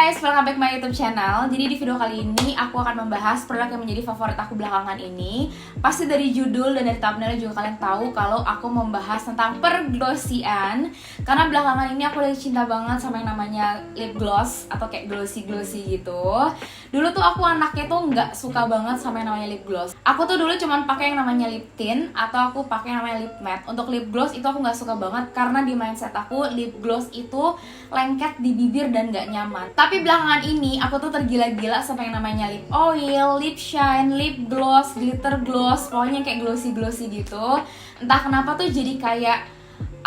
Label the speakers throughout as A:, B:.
A: guys, welcome back my YouTube channel. Jadi di video kali ini aku akan membahas produk yang menjadi favorit aku belakangan ini. Pasti dari judul dan dari thumbnail juga kalian tahu kalau aku membahas tentang perglossy-an. Karena belakangan ini aku lagi cinta banget sama yang namanya lip gloss atau kayak glossy-glossy gitu. Dulu tuh aku anaknya tuh nggak suka banget sama yang namanya lip gloss. Aku tuh dulu cuman pakai yang namanya lip tint atau aku pakai yang namanya lip matte. Untuk lip gloss itu aku nggak suka banget karena di mindset aku lip gloss itu lengket di bibir dan nggak nyaman. Tapi belakangan ini aku tuh tergila-gila sama yang namanya lip oil, lip shine, lip gloss, glitter gloss, pokoknya kayak glossy-glossy gitu. Entah kenapa tuh jadi kayak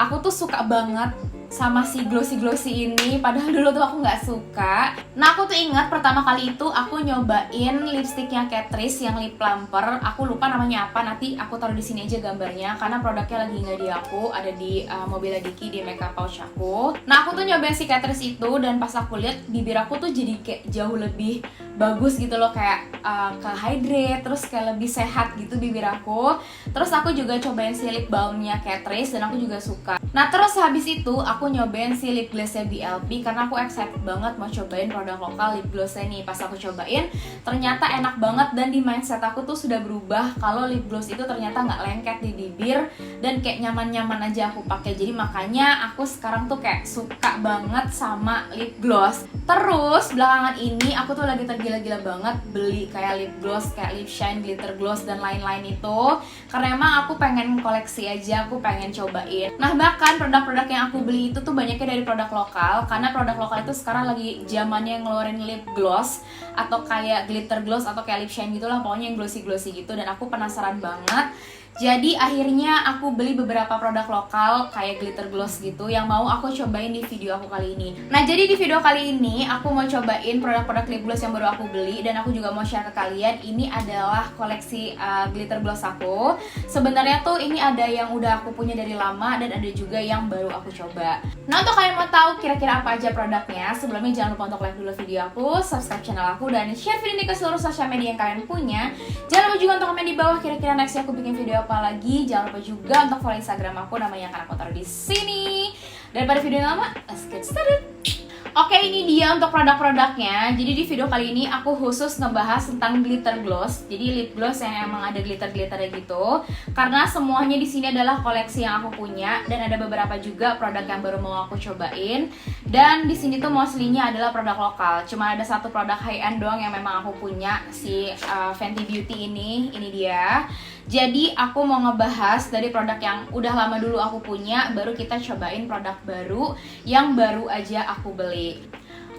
A: aku tuh suka banget sama si glossy-glossy ini, padahal dulu tuh aku nggak suka. Nah aku tuh ingat pertama kali itu aku nyobain lipstiknya Catrice yang lip plumper. Aku lupa namanya apa, nanti aku taruh di sini aja gambarnya karena produknya lagi nggak di aku, ada di mobilnya Diki di makeup pouch aku. Nah aku tuh nyobain si Catrice itu dan pas aku lihat bibir aku tuh jadi kayak jauh lebih bagus gitu loh, kayak ke hydrate, terus kayak lebih sehat gitu bibir aku. Terus aku juga cobain si lip balmnya Catrice dan aku juga suka. Nah terus habis itu aku nyobain si lip glossnya BLP karena aku excited banget mau cobain produk lokal lip glossnya nih. Pas aku cobain ternyata enak banget dan di mindset aku tuh sudah berubah kalau lip gloss itu ternyata nggak lengket di bibir dan kayak nyaman-nyaman aja aku pakai. Jadi makanya aku sekarang tuh kayak suka banget sama lip gloss. Terus belakangan ini aku tuh lagi tergila-gila banget beli kayak lip gloss, kayak lip shine, glitter gloss dan lain-lain itu karena emang aku pengen koleksi aja, aku pengen cobain. Nah bahkan produk-produk yang aku beli itu tuh banyaknya dari produk lokal karena produk lokal itu sekarang lagi zamannya ngeluarin lip gloss atau kayak glitter gloss atau kayak lip shine gitulah, pokoknya yang glossy-glossy gitu dan aku penasaran banget. Jadi akhirnya aku beli beberapa produk lokal kayak glitter gloss gitu yang mau aku cobain di video aku kali ini. Nah jadi di video kali ini aku mau cobain produk-produk lip gloss yang baru aku beli dan aku juga mau share ke kalian. Ini adalah koleksi glitter gloss aku. Sebenarnya tuh ini ada yang udah aku punya dari lama dan ada juga yang baru aku coba. Nah untuk kalian mau tahu kira-kira apa aja produknya, sebelumnya jangan lupa untuk like dulu video aku, subscribe channel aku, dan share video ini ke seluruh sosial media yang kalian punya. Jangan lupa juga untuk komen di bawah kira-kira nextnya aku bikin video apa lagi. Jangan lupa juga untuk follow Instagram aku, namanya akan aku taruh di sini. Daripada video yang lama, let's get started. Oke, ini dia untuk produk-produknya. Jadi di video kali ini aku khusus ngebahas tentang glitter gloss. Jadi lip gloss yang emang ada glitter-glitternya gitu. Karena semuanya di sini adalah koleksi yang aku punya dan ada beberapa juga produk yang baru mau aku cobain. Dan di sini tuh mostly-nya adalah produk lokal. Cuma ada satu produk high end doang yang memang aku punya, si Fenty Beauty ini dia. Jadi aku mau ngebahas dari produk yang udah lama dulu aku punya, baru kita cobain produk baru yang baru aja aku beli.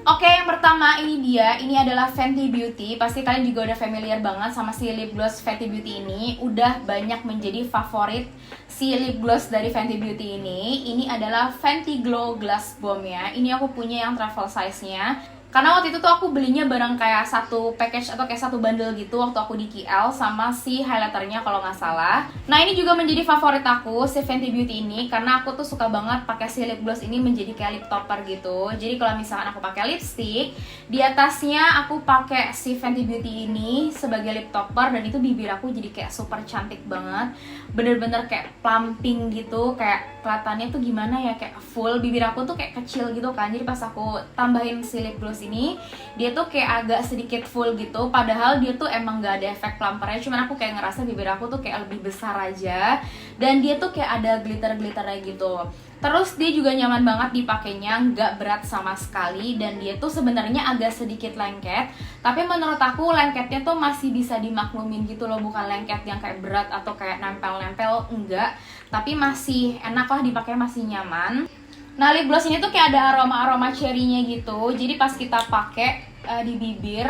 A: Oke, yang pertama ini dia, ini adalah Fenty Beauty. Pasti kalian juga udah familiar banget sama si lip gloss Fenty Beauty ini. Udah banyak menjadi favorit si lip gloss dari Fenty Beauty ini. Ini adalah Fenty Glow Glass Bomb ya. Ini aku punya yang travel size-nya. Karena waktu itu tuh aku belinya bareng kayak satu package atau kayak satu bundle gitu waktu aku di KL sama si highlighternya kalau nggak salah. Nah ini juga menjadi favorit aku si Fenty Beauty ini karena aku tuh suka banget pakai si lip gloss ini menjadi kayak lip topper gitu. Jadi kalau misalkan aku pakai lipstick, di atasnya aku pakai si Fenty Beauty ini sebagai lip topper dan itu bibir aku jadi kayak super cantik banget. Bener-bener kayak plumping gitu, kayak kelihatannya tuh gimana ya, kayak full. Bibir aku tuh kayak kecil gitu kan. Jadi pas aku tambahin si lip gloss ini, dia tuh kayak agak sedikit full gitu, padahal dia tuh emang gak ada efek plumpernya, cuman aku kayak ngerasa bibir aku tuh kayak lebih besar aja dan dia tuh kayak ada glitter-glitternya gitu. Terus dia juga nyaman banget dipakainya, nggak berat sama sekali dan dia tuh sebenarnya agak sedikit lengket, tapi menurut aku lengketnya tuh masih bisa dimaklumin gitu loh, bukan lengket yang kayak berat atau kayak nempel-nempel, enggak, tapi masih enak lah dipakai, masih nyaman. Nah lip gloss ini tuh kayak ada aroma-aroma cherry-nya gitu. Jadi pas kita pakai di bibir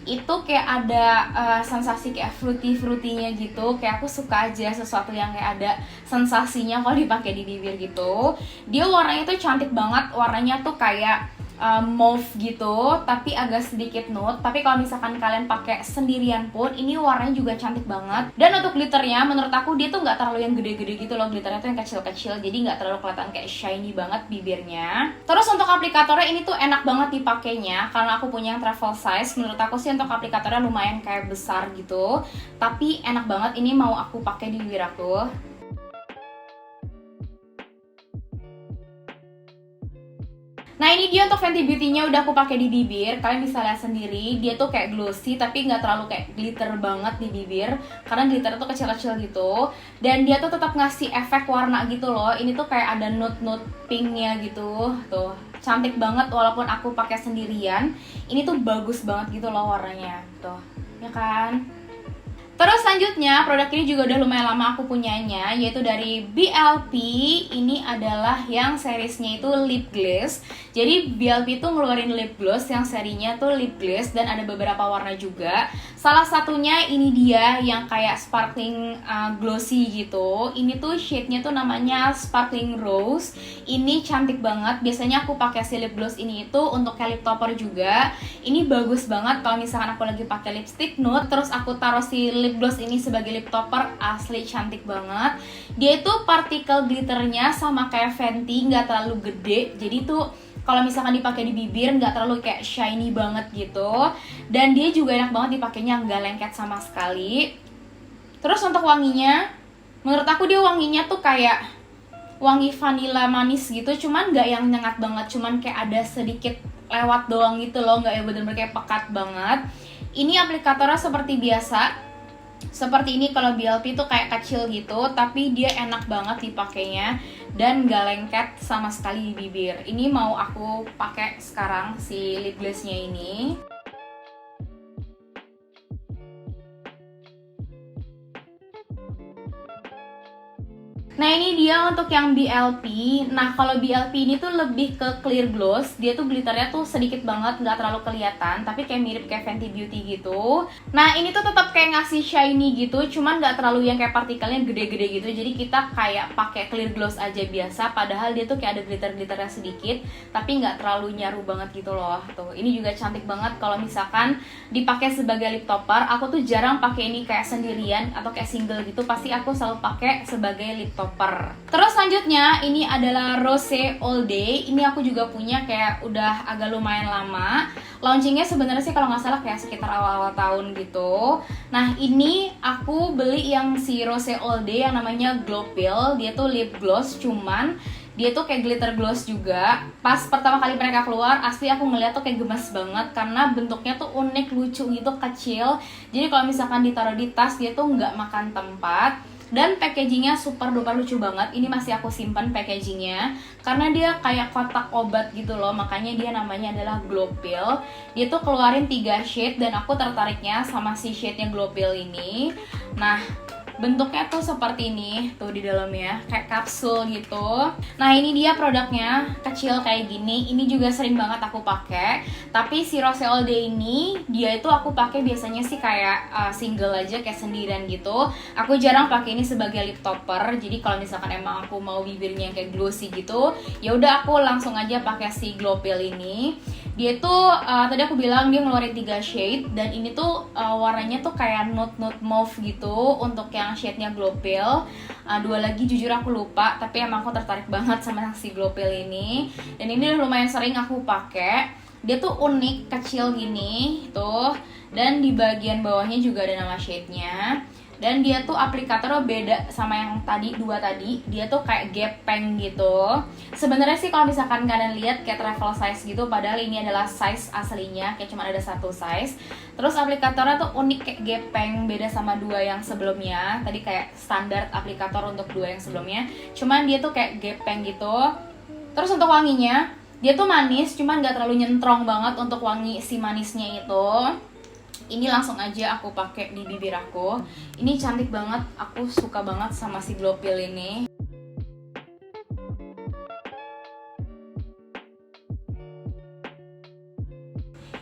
A: itu kayak ada sensasi kayak fruity-fruitynya gitu. Kayak aku suka aja sesuatu yang kayak ada sensasinya kalau dipakai di bibir gitu. Dia warnanya tuh cantik banget. Warnanya tuh kayak mauve gitu, tapi agak sedikit nude. Tapi kalau misalkan kalian pakai sendirian pun, ini warnanya juga cantik banget. Dan untuk glitternya, menurut aku dia tuh nggak terlalu yang gede-gede gitu loh. Glitternya tuh yang kecil-kecil, jadi nggak terlalu kelihatan kayak shiny banget bibirnya. Terus untuk aplikatornya ini tuh enak banget dipakainya, karena aku punya yang travel size. Menurut aku sih untuk aplikatornya lumayan kayak besar gitu, tapi enak banget. Ini mau aku pakai di bibir aku. Nah ini dia untuk Fenty Beauty-nya udah aku pakai di bibir. Kalian bisa lihat sendiri, dia tuh kayak glossy tapi nggak terlalu kayak glitter banget di bibir, karena glitter tuh kecil-kecil gitu. Dan dia tuh tetap ngasih efek warna gitu loh. Ini tuh kayak ada nude-nude pinknya gitu. Tuh, cantik banget walaupun aku pakai sendirian. Ini tuh bagus banget gitu loh warnanya. Tuh, ya kan? Terus selanjutnya, produk ini juga udah lumayan lama aku punyanya, yaitu dari BLP. Ini adalah yang seriesnya itu lip gloss. Jadi BLP itu ngeluarin lip gloss yang serinya tuh lip gloss dan ada beberapa warna juga. Salah satunya ini dia yang kayak sparkling glossy gitu. Ini tuh shade-nya tuh namanya Sparkling Rose. Ini cantik banget. Biasanya aku pakai si lip gloss ini itu untuk kayak lip topper juga. Ini bagus banget kalau misalkan aku lagi pakai lipstick nude, terus aku taruh si lip gloss ini sebagai lip topper, asli cantik banget. Dia itu partikel glitternya sama kayak Fenty, nggak terlalu gede. Jadi tuh kalau misalkan dipakai di bibir nggak terlalu kayak shiny banget gitu. Dan dia juga enak banget dipakainya, nggak lengket sama sekali. Terus untuk wanginya, menurut aku dia wanginya tuh kayak wangi vanilla manis gitu, cuman nggak yang nyengat banget, cuman kayak ada sedikit lewat doang gitu loh, nggak yang bener-bener kayak pekat banget. Ini aplikatornya seperti biasa, seperti ini. Kalau BLP tuh kayak kecil gitu, tapi dia enak banget dipakainya dan gak lengket sama sekali di bibir. Ini mau aku pakai sekarang si lip glossnya ini. Nah ini dia untuk yang BLP. Nah kalau BLP ini tuh lebih ke clear gloss. Dia tuh glitternya tuh sedikit banget, nggak terlalu kelihatan, tapi kayak mirip kayak Fenty Beauty gitu. Nah ini tuh tetap kayak ngasih shiny gitu, cuman nggak terlalu yang kayak partikelnya gede-gede gitu. Jadi kita kayak pakai clear gloss aja biasa. Padahal dia tuh kayak ada glitter-glitternya sedikit, tapi nggak terlalu nyaru banget gitu loh. Tuh ini juga cantik banget kalau misalkan dipakai sebagai lip topper. Aku tuh jarang pakai ini kayak sendirian atau kayak single gitu. Pasti aku selalu pakai sebagai lip topper. Terus selanjutnya ini adalah Rose All Day. Ini aku juga punya kayak udah agak lumayan lama. Launchingnya sebenarnya sih kalau nggak salah kayak sekitar awal-awal tahun gitu. Nah ini aku beli yang si Rose All Day yang namanya Glow Pill. Dia tuh lip gloss, cuman dia tuh kayak glitter gloss juga. Pas pertama kali mereka keluar, asli aku ngeliat tuh kayak gemes banget karena bentuknya tuh unik, lucu gitu, kecil. Jadi kalau misalkan ditaruh di tas, dia tuh nggak makan tempat. Dan packagingnya super duper lucu banget. Ini masih aku simpan packagingnya karena dia kayak kotak obat gitu loh. Makanya dia namanya adalah Glow Pill. Dia tuh keluarin 3 shade dan aku tertariknya sama si shade-nya Glow Pill ini. Nah bentuknya tuh seperti ini, tuh di dalamnya kayak kapsul gitu. Nah ini dia produknya, kecil kayak gini. Ini juga sering banget aku pakai. Tapi si Rose All Day ini, dia itu aku pakai biasanya sih kayak single aja, kayak sendirian gitu. Aku jarang pakai ini sebagai lip topper. Jadi kalau misalkan emang aku mau bibirnya yang kayak glossy gitu, ya udah aku langsung aja pakai si Glow Pill ini. Dia tuh tadi aku bilang dia ngeluarin 3 shade dan ini tuh warnanya tuh kayak nude mauve gitu untuk yang shade-nya Glow Pill. 2 lagi jujur aku lupa, tapi emang aku tertarik banget sama si Glow Pill ini. Dan ini lumayan sering aku pakai. Dia tuh unik, kecil gini tuh. Dan di bagian bawahnya juga ada nama shade-nya. Dan dia tuh aplikatornya beda sama yang tadi, 2 tadi. Dia tuh kayak gepeng gitu. Sebenarnya sih kalau misalkan kalian lihat kayak travel size gitu, padahal ini adalah size aslinya, kayak cuma ada 1 size. Terus aplikatornya tuh unik kayak gepeng, beda sama 2 yang sebelumnya. Tadi kayak standar aplikator untuk 2 yang sebelumnya. Cuman dia tuh kayak gepeng gitu. Terus untuk wanginya, dia tuh manis, cuman gak terlalu nyentrong banget untuk wangi si manisnya itu. Ini langsung aja aku pakai di bibir aku. Ini cantik banget, aku suka banget sama si Glow Pill ini.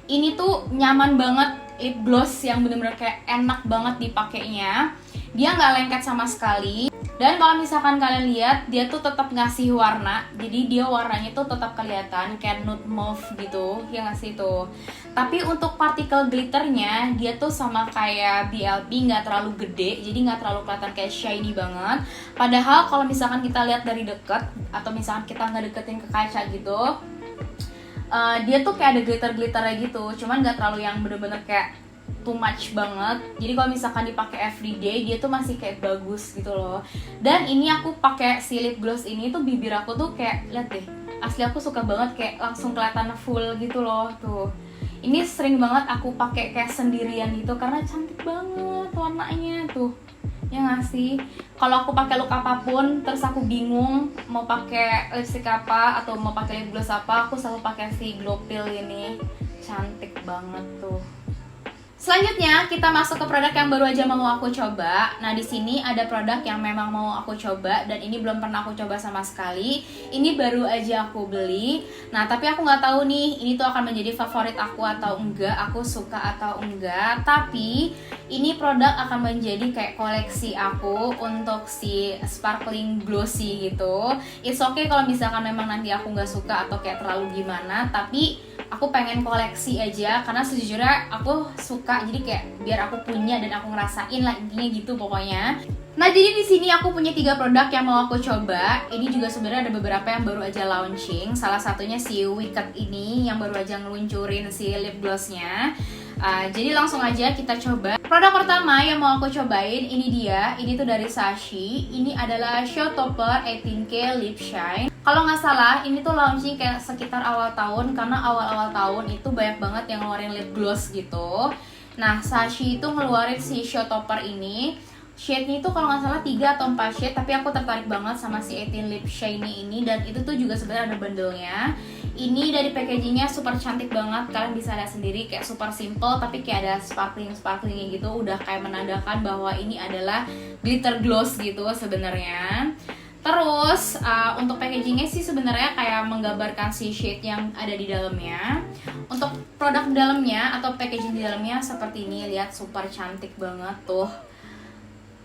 A: Ini tuh nyaman banget, lip gloss yang bener-bener kayak enak banget dipakainya. Dia nggak lengket sama sekali. Dan kalau misalkan kalian lihat, dia tuh tetap ngasih warna. Jadi dia warnanya tuh tetap kelihatan kayak nude mauve gitu, ya ngasih tuh. Tapi untuk partikel glitternya, dia tuh sama kayak BLP, nggak terlalu gede, jadi nggak terlalu kelihatan kayak shiny banget. Padahal kalau misalkan kita lihat dari deket, atau misalkan kita ngedeketin ke kaca gitu, dia tuh kayak ada glitter-glitternya gitu, cuman nggak terlalu yang bener-bener kayak too much banget. Jadi kalau misalkan dipakai everyday, dia tuh masih kayak bagus gitu loh. Dan ini aku pakai si lip gloss ini tuh bibir aku tuh kayak, lihat deh, Asli aku suka banget, kayak langsung kelihatan full gitu loh tuh. Ini sering banget aku pakai kayak sendirian gitu karena cantik banget warnanya tuh. Ya nggak sih? Kalau aku pakai look apapun terus aku bingung mau pakai lipstick apa atau mau pakai lip gloss apa, aku selalu pakai si Glow Pill ini. Cantik banget tuh. Selanjutnya kita masuk ke produk yang baru aja mau aku coba. Nah, di sini ada produk yang memang mau aku coba dan ini belum pernah aku coba sama sekali. Ini baru aja aku beli. Nah, tapi aku nggak tahu nih ini tuh akan menjadi favorit aku atau enggak, aku suka atau enggak. Tapi ini produk akan menjadi kayak koleksi aku untuk si sparkling glossy gitu. It's okay kalau misalkan memang nanti aku nggak suka atau kayak terlalu gimana, tapi aku pengen koleksi aja karena sejujurnya aku suka, jadi kayak biar aku punya dan aku ngerasain lah, intinya gitu pokoknya. Nah, jadi di sini aku punya 3 produk yang mau aku coba. Ini juga sebenarnya ada beberapa yang baru aja launching. Salah satunya si Wicked ini yang baru aja ngeluncurin si lip glossnya. Jadi langsung aja kita coba. Produk pertama yang mau aku cobain ini dia. Ini tuh dari Sashi. Ini adalah Show Topper 18K Lip Shine. Kalau nggak salah ini tuh launching kayak sekitar awal tahun, karena awal-awal tahun itu banyak banget yang ngeluarin lip gloss gitu. Nah, Sashi itu ngeluarin si Show Topper ini. Shade-nya itu kalau nggak salah 3 atau 4 shade, tapi aku tertarik banget sama si 18 Lip Shiny ini, dan itu tuh juga sebenarnya ada bundle-nya. Ini dari packagingnya super cantik banget, kalian bisa lihat sendiri kayak super simple tapi kayak ada sparklingnya gitu, udah kayak menandakan bahwa ini adalah glitter gloss gitu sebenarnya. Terus untuk packagingnya sih sebenarnya kayak menggambarkan si shade yang ada di dalamnya. Untuk produk di dalamnya atau packaging di dalamnya seperti ini, lihat super cantik banget tuh.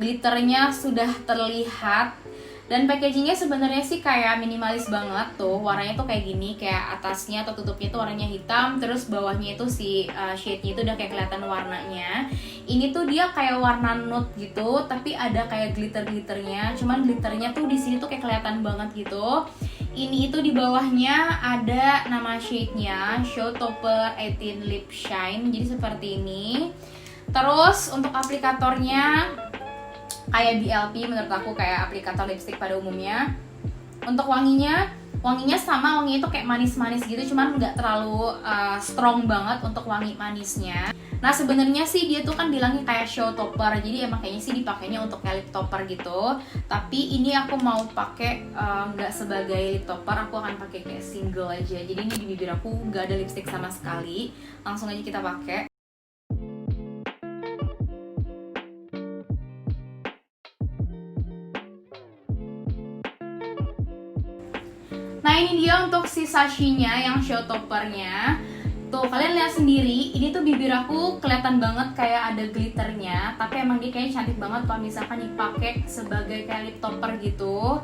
A: Glitternya sudah terlihat dan packagingnya sebenarnya sih kayak minimalis banget tuh. Warnanya tuh kayak gini, kayak atasnya atau tutupnya tuh warnanya hitam, terus bawahnya itu si shade-nya itu udah kayak kelihatan warnanya. Ini tuh dia kayak warna nude gitu, tapi ada kayak glitter-glitternya. Cuman glitternya tuh di sini tuh kayak kelihatan banget gitu. Ini itu di bawahnya ada nama shade-nya, Show Topper 18 Lip Shine. Jadi seperti ini. Terus untuk aplikatornya kayak BLP, menurut aku kayak aplikator lipstick pada umumnya. Untuk wanginya sama, wanginya itu kayak manis-manis gitu, cuman nggak terlalu strong banget untuk wangi manisnya. Nah, sebenarnya sih dia tuh kan bilangnya kayak show topper, jadi emang kayaknya sih dipakainya untuk kayak lip topper gitu. Tapi ini aku mau pakai nggak sebagai lip topper, aku akan pakai kayak single aja. Jadi ini di bibir aku nggak ada lipstick sama sekali. Langsung aja kita pakai. Nah, ini dia untuk si Sashi-nya yang show toppernya. Tuh, kalian lihat sendiri, ini tuh bibir aku kelihatan banget kayak ada glitternya, tapi emang dia kayaknya cantik banget kalau misalkan dipakai sebagai kayak lip topper gitu.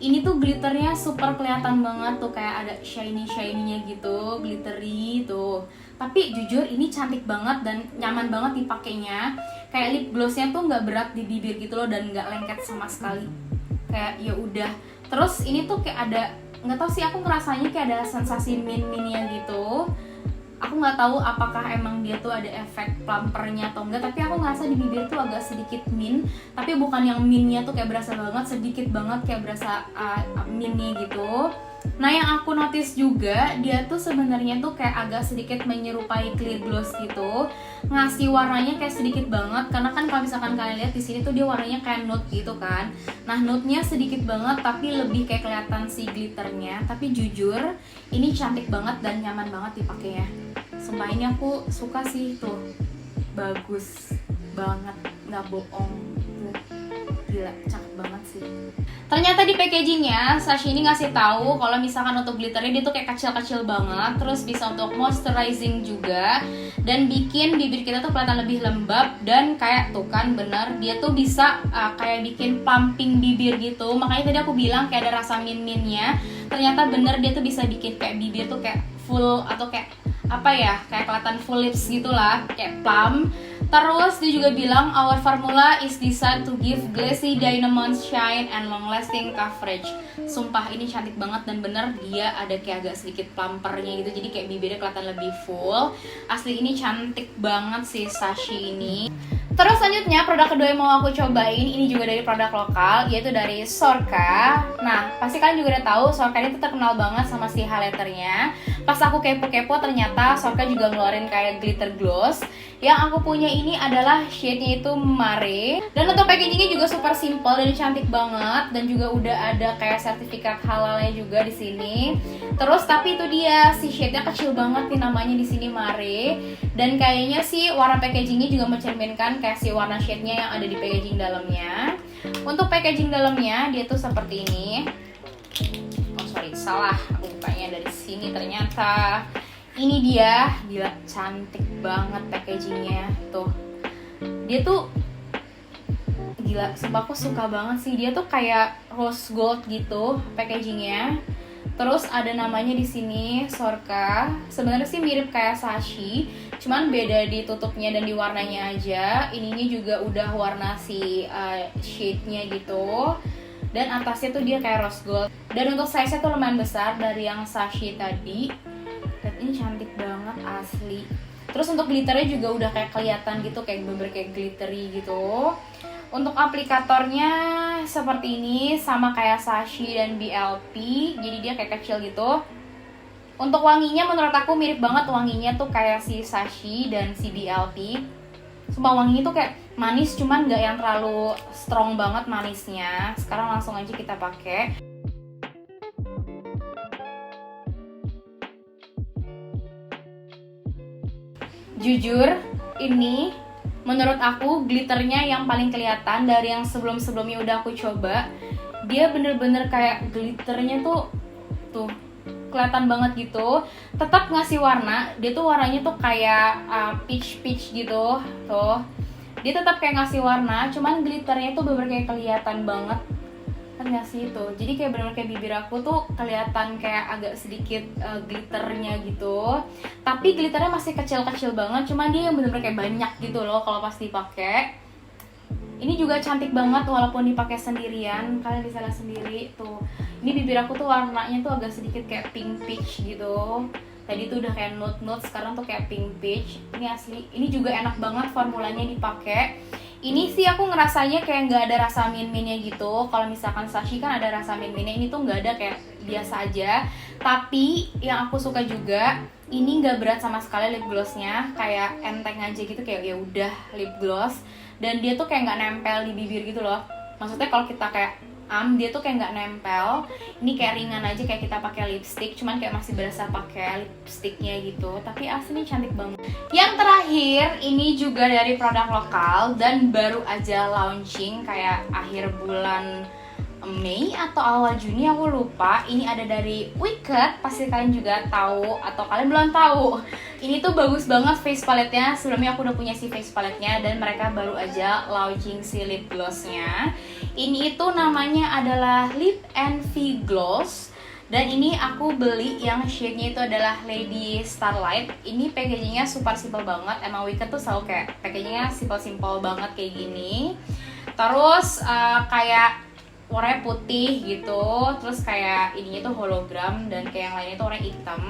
A: Ini tuh glitternya super kelihatan banget tuh, kayak ada shiny-shiny-nya gitu, glittery tuh. Tapi jujur ini cantik banget dan nyaman banget dipakainya. Kayak lip glossnya tuh nggak berat di bibir gitu loh, dan nggak lengket sama sekali. Kayak ya udah. Terus ini tuh kayak ada, nggak tahu sih, aku ngerasanya kayak ada sensasi mint-mintnya gitu. Aku nggak tahu apakah emang dia tuh ada efek plumpernya atau enggak, tapi aku ngerasa di bibir tuh agak sedikit mint, tapi bukan yang mintnya tuh kayak berasa banget, sedikit banget kayak berasa mintnya gitu. Nah, yang aku notice juga dia tuh sebenarnya tuh kayak agak sedikit menyerupai clear gloss gitu, ngasih warnanya kayak sedikit banget, karena kan kalau misalkan kalian lihat di sini tuh dia warnanya kayak nude gitu kan. Nah, nude-nya sedikit banget tapi lebih kayak kelihatan si glitternya. Tapi jujur ini cantik banget dan nyaman banget dipakainya. Sumpah ini aku suka sih tuh, bagus banget, nggak bohong tuh. Gila, cakep banget sih. Ternyata di packagingnya Sashi ini ngasih tahu kalau misalkan untuk glitternya dia tuh kayak kecil-kecil banget, terus bisa untuk moisturizing juga, dan bikin bibir kita tuh kelihatan lebih lembab, dan kayak tuh kan bener dia tuh bisa kayak bikin plumping bibir gitu. Makanya tadi aku bilang kayak ada rasa mint-mintnya. Ternyata bener dia tuh bisa bikin kayak bibir tuh kayak full, atau kayak apa ya, kayak kelihatan full lips gitulah, kayak plump. Terus dia juga bilang our formula is designed to give glassy diamond shine and long lasting coverage. Sumpah ini cantik banget dan bener dia ada kayak agak sedikit plumpernya gitu, jadi kayak bibirnya kelihatan lebih full. Asli ini cantik banget sih Sashi ini. Terus selanjutnya produk kedua yang mau aku cobain ini juga dari produk lokal, yaitu dari Sorka. Nah, pasti kalian juga udah tahu Sorka ini tuh terkenal banget sama si highlighternya. Pas aku kepo-kepo ternyata Sorka juga ngeluarin kayak glitter gloss. Yang aku punya ini adalah shade-nya itu Mare. Dan untuk packagingnya juga super simple dan cantik banget, dan juga udah ada kayak sertifikat halalnya juga di sini. Terus tapi itu dia si shade-nya kecil banget nih, namanya di sini Mare. Dan kayaknya sih warna packagingnya juga mencerminkan kayak si warna shade-nya yang ada di packaging dalamnya. Untuk packaging dalamnya dia tuh seperti ini. Oh sorry, salah, aku bukanya dari sini ternyata. Ini dia, gila cantik banget packagingnya tuh. Dia tuh gila, sumpah aku suka banget sih. Dia tuh kayak rose gold gitu packagingnya. Terus ada namanya di sini Sorka. Sebenarnya sih mirip kayak Sashi, cuman beda di tutupnya dan di warnanya aja. Ininya juga udah warna si shade-nya gitu. Dan atasnya tuh dia kayak rose gold. Dan untuk size-nya tuh lumayan besar dari yang Sashi tadi. Dan ini cantik banget asli. Terus untuk glitternya juga udah kayak kelihatan gitu, kayak bener-bener kayak glittery gitu. Untuk aplikatornya seperti ini, sama kayak Sashi dan BLP, jadi dia kayak kecil gitu. Untuk wanginya menurut aku mirip banget wanginya tuh kayak si Sashi dan si BLP. Sumpah wanginya tuh kayak manis, cuman gak yang terlalu strong banget manisnya. Sekarang langsung aja kita pakai. Jujur, ini menurut aku glitternya yang paling kelihatan dari yang sebelum-sebelumnya udah aku coba. Dia bener-bener kayak glitternya tuh kelihatan banget gitu. Tetap ngasih warna, dia tuh warnanya tuh kayak peach gitu tuh. Dia tetap kayak ngasih warna, cuman glitternya tuh bener-bener kayak kelihatan banget. Kan ngasih itu, jadi kayak bener-bener kayak bibir aku tuh kelihatan kayak agak sedikit glitternya gitu. Tapi glitternya masih kecil-kecil banget, cuman dia yang bener-bener kayak banyak gitu loh kalau pas dipakai. Ini juga cantik banget walaupun dipakai sendirian, kalian bisa lihat sendiri tuh. Ini bibir aku tuh warnanya tuh agak sedikit kayak pink peach gitu. Tadi tuh udah kayak nude, sekarang tuh kayak pink peach. Ini asli, ini juga enak banget formulanya dipakai. Ini sih aku ngerasanya kayak nggak ada rasa min-minnya gitu. Kalau misalkan Sashi kan ada rasa min-minnya, ini tuh nggak ada, kayak biasa aja. Tapi yang aku suka juga, ini nggak berat sama sekali lip glossnya, kayak enteng aja gitu, kayak ya udah lip gloss. Dan dia tuh kayak nggak nempel di bibir gitu loh. Maksudnya kalau kita kayak dia tuh kayak nggak nempel. Ini kayak ringan aja, kayak kita pakai lipstick, cuman kayak masih berasa pakai lipsticknya gitu. Tapi aslinya cantik banget. Yang terakhir ini juga dari produk lokal dan baru aja launching kayak akhir bulan Mei atau awal Juni, aku lupa. Ini ada dari Wicked, pasti kalian juga tahu atau kalian belum tahu. Ini tuh bagus banget face palette-nya. Sebelumnya aku udah punya si face palette-nya dan mereka baru aja launching si lip gloss-nya. Ini itu namanya adalah Lip Envy Gloss. Dan ini aku beli yang shade-nya itu adalah Lady Starlight. Ini packagingnya super simple banget. Emang Wicked tuh selalu kayak packagingnya simple-simple banget kayak gini. Terus kayak warnanya putih gitu, terus kayak ininya tuh hologram, dan kayak yang lainnya tuh warna hitam.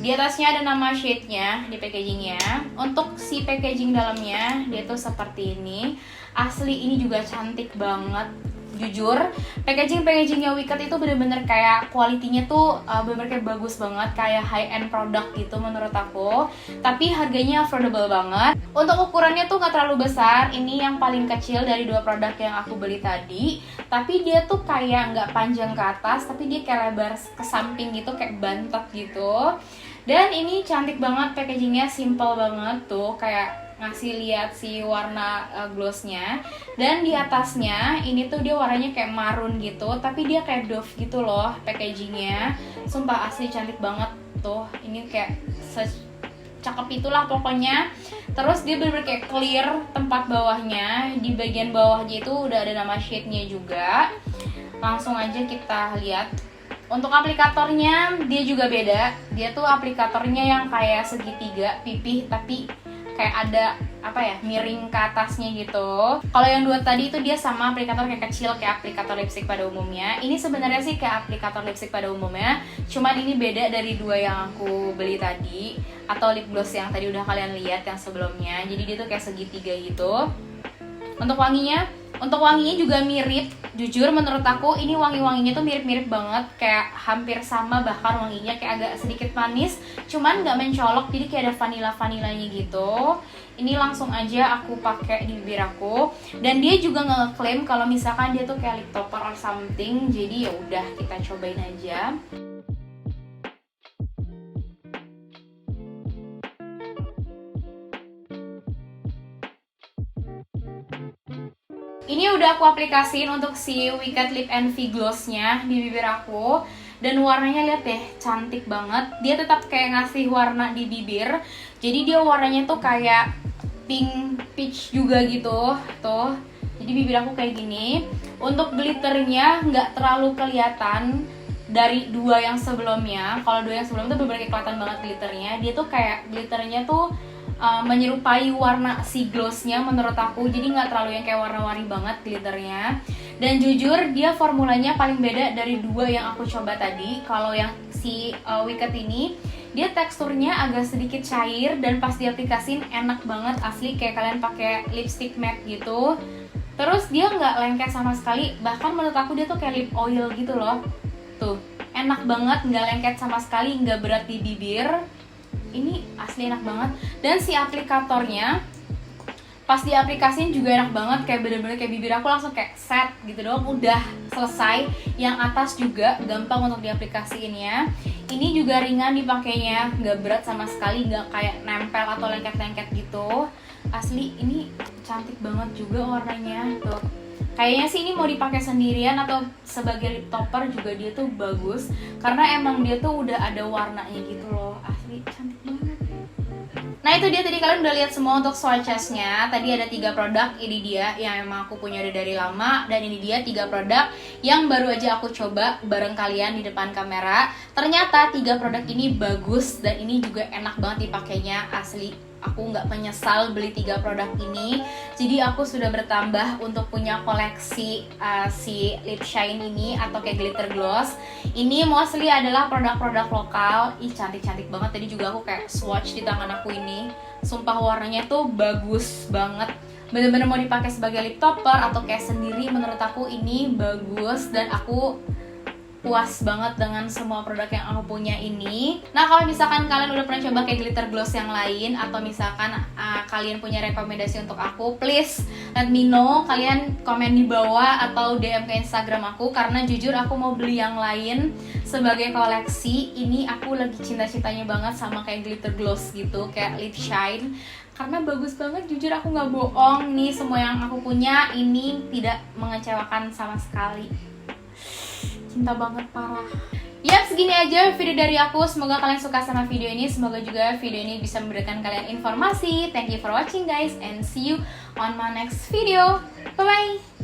A: Di atasnya ada nama shade-nya di packagingnya. Untuk si packaging dalamnya dia tuh seperti ini. Asli ini juga cantik banget. Jujur, packagingnya Wicked itu bener-bener kayak kualitinya tuh bener-bener kayak bagus banget, kayak high end product gitu menurut aku. Tapi harganya affordable banget. Untuk ukurannya tuh gak terlalu besar. Ini yang paling kecil dari dua produk yang aku beli tadi. Tapi dia tuh kayak nggak panjang ke atas, tapi dia kayak lebar ke samping gitu, kayak bantet gitu. Dan ini cantik banget, packagingnya simple banget tuh, kayak ngasih lihat si warna glossnya. Dan di atasnya ini tuh dia warnanya kayak marun gitu, tapi dia kayak dove gitu loh packagingnya. Sumpah asli cantik banget tuh. Ini kayak cakep itulah pokoknya. Terus dia bener-bener kayak clear tempat bawahnya. Di bagian bawahnya itu udah ada nama shade-nya juga. Langsung aja kita lihat. Untuk aplikatornya dia juga beda. Dia tuh aplikatornya yang kayak segitiga pipih, tapi kayak ada apa ya, miring ke atasnya gitu. Kalau yang dua tadi itu dia sama aplikator kayak kecil kayak aplikator lipstick pada umumnya. Ini sebenarnya sih kayak aplikator lipstick pada umumnya, cuman ini beda dari dua yang aku beli tadi, atau lip gloss yang tadi udah kalian lihat yang sebelumnya. Jadi dia tuh kayak segitiga gitu. Untuk wanginya juga mirip. Jujur menurut aku ini wangi-wanginya tuh mirip-mirip banget, kayak hampir sama, bahkan wanginya kayak agak sedikit manis, cuman nggak mencolok, jadi kayak ada vanilla-vanillanya gitu. Ini langsung aja aku pakai di bibir aku, dan dia juga ngeklaim kalau misalkan dia tuh kayak lip topper or something, jadi ya udah kita cobain aja. Ini udah aku aplikasiin untuk si Wicked Lip Envy Gloss-nya di bibir aku. Dan warnanya lihat deh, cantik banget. Dia tetap kayak ngasih warna di bibir. Jadi dia warnanya tuh kayak pink peach juga gitu. Tuh, jadi bibir aku kayak gini. Untuk glitternya nggak terlalu kelihatan dari dua yang sebelumnya. Kalau dua yang sebelumnya tuh bener-bener kelihatan banget glitternya. Dia tuh kayak glitternya tuh menyerupai warna si glossnya menurut aku, jadi nggak terlalu yang kayak warna-warni banget glitternya. Dan jujur dia formulanya paling beda dari dua yang aku coba tadi. Kalau yang si Wicked ini dia teksturnya agak sedikit cair dan pas diaplikasin enak banget, asli kayak kalian pakai lipstick matte gitu. Terus dia nggak lengket sama sekali, bahkan menurut aku dia tuh kayak lip oil gitu loh. Tuh, enak banget, nggak lengket sama sekali, nggak berat di bibir. Ini asli enak banget. Dan si aplikatornya pas diaplikasin juga enak banget, kayak bener-bener kayak bibir aku langsung kayak set gitu doang, udah selesai. Yang atas juga gampang untuk diaplikasiinnya. Ini juga ringan dipakainya, nggak berat sama sekali, nggak kayak nempel atau lengket-lengket gitu. Asli ini cantik banget juga warnanya tuh. Kayaknya sih ini mau dipakai sendirian atau sebagai lip topper juga dia tuh bagus, karena emang dia tuh udah ada warnanya gitu loh. Asli cantik banget. Nah itu dia, tadi kalian udah lihat semua untuk swatches-nya. Tadi ada 3 produk, ini dia yang emang aku punya udah dari lama. Dan ini dia 3 produk yang baru aja aku coba bareng kalian di depan kamera. Ternyata 3 produk ini bagus dan ini juga enak banget dipakainya, asli. Aku nggak menyesal beli 3 produk ini. Jadi aku sudah bertambah untuk punya koleksi si lip shine ini atau kayak glitter gloss. Ini mostly adalah produk-produk lokal. Ih cantik-cantik banget. Tadi juga aku kayak swatch di tangan aku ini. Sumpah warnanya tuh bagus banget. Bener-bener mau dipakai sebagai lip topper atau kayak sendiri, menurut aku ini bagus dan aku puas banget dengan semua produk yang aku punya ini. Nah kalau misalkan kalian udah pernah coba kayak glitter gloss yang lain, atau misalkan kalian punya rekomendasi untuk aku, please let me know. Kalian komen di bawah atau DM ke Instagram aku, karena jujur aku mau beli yang lain sebagai koleksi. Ini aku lagi cinta-cintanya banget sama kayak glitter gloss gitu, kayak lip shine, karena bagus banget. Jujur aku nggak bohong, nih semua yang aku punya ini tidak mengecewakan sama sekali. Cinta banget parah. Yap, segini aja video dari aku. Semoga kalian suka sama video ini. Semoga juga video ini bisa memberikan kalian informasi. Thank you for watching guys, and see you on my next video. Bye bye.